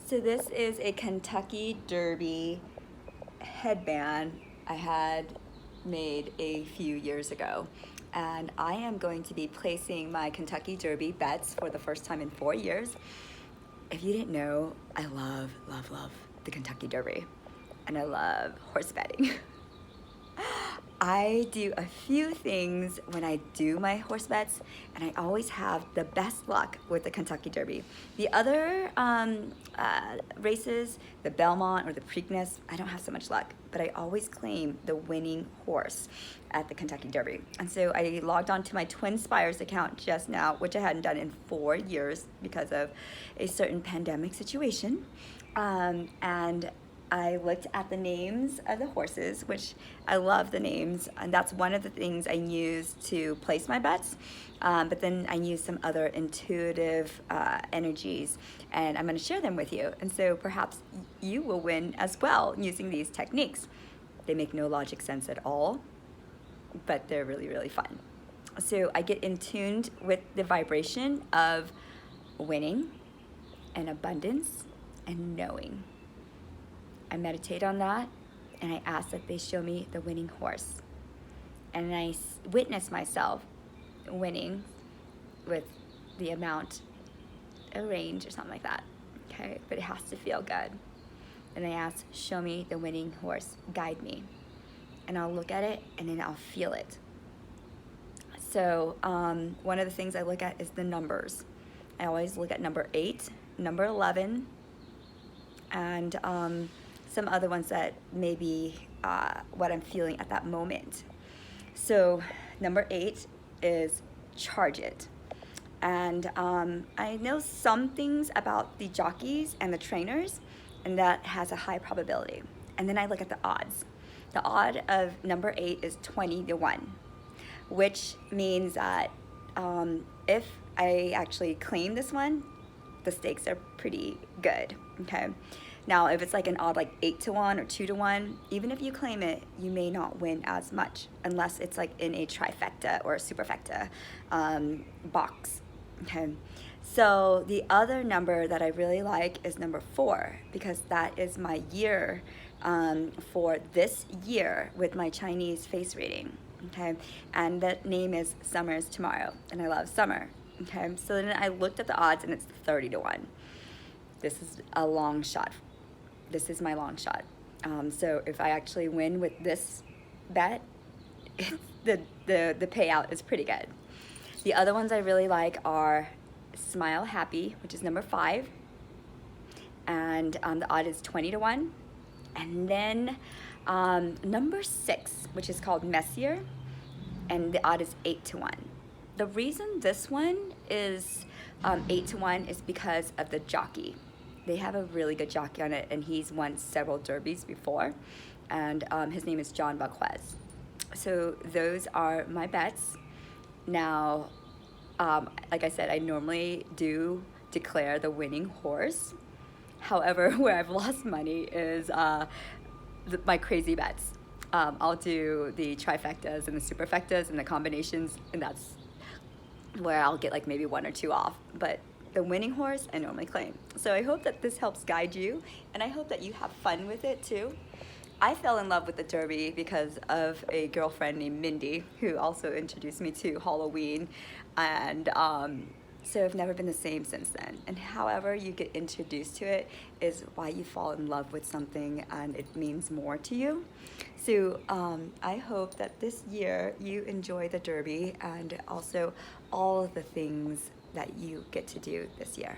So this is a Kentucky Derby headband I had made a few years ago. And I am going to be placing my Kentucky Derby bets for the first time in 4 years. If you didn't know, I love, love, love the Kentucky Derby. And I love horse betting. I do a few things when I do my horse bets, and I always have the best luck with the Kentucky Derby. The other races, the Belmont or the Preakness, I don't have so much luck, but I always claim the winning horse at the Kentucky Derby. And so I logged on to my Twin Spires account just now, which I hadn't done in 4 years because of a certain pandemic situation. And I looked at the names of the horses, which I love the names, and that's one of the things I use to place my bets. But then I use some other intuitive energies, and I'm going to share them with you. And so perhaps you will win as well using these techniques. They make no logic sense at all, but they're really, really fun. So I get in tuned with the vibration of winning and abundance and knowing. I meditate on that, and I ask that they show me the winning horse. And I witness myself winning with the amount, a range or something like that, okay? But it has to feel good. And I ask, show me the winning horse, guide me. And I'll look at it, and then I'll feel it. So one of the things I look at is the numbers. I always look at number 8, number 11, and some other ones that may be what I'm feeling at that moment. So number 8 is charge it. And I know some things about the jockeys and the trainers, and that has a high probability. And then I look at the odds. The odd of number 8 is 20 to 1, which means that if I actually claim this one, the stakes are pretty good, okay? Now, if it's like an odd like 8 to 1 or 2 to 1, even if you claim it, you may not win as much unless it's like in a trifecta or a superfecta box, okay? So the other number that I really like is number 4, because that is my year for this year with my Chinese face reading, okay? And that name is Summer is Tomorrow, and I love summer, okay? So then I looked at the odds, and it's 30 to 1. This is a long shot. This is my long shot. So if I actually win with this bet, the payout is pretty good. The other ones I really like are Smile Happy, which is number 5, and the odd is 20 to 1. And then number 6, which is called Messier, and the odd is 8 to 1. The reason this one is 8 to 1 is because of the jockey. They have a really good jockey on it, and he's won several derbies before, and his name is John Buckwez. So those are my bets. Now, like I said, I normally do declare the winning horse. However, where I've lost money is my crazy bets. I'll do the trifectas and the superfectas and the combinations, and that's where I'll get like maybe 1 or 2 off. But the winning horse I normally claim. So I hope that this helps guide you, and I hope that you have fun with it too. I fell in love with the Derby because of a girlfriend named Mindy, who also introduced me to Halloween, and so I've never been the same since then. And however you get introduced to it is why you fall in love with something, and it means more to you. So I hope that this year you enjoy the Derby and also all of the things that you get to do this year.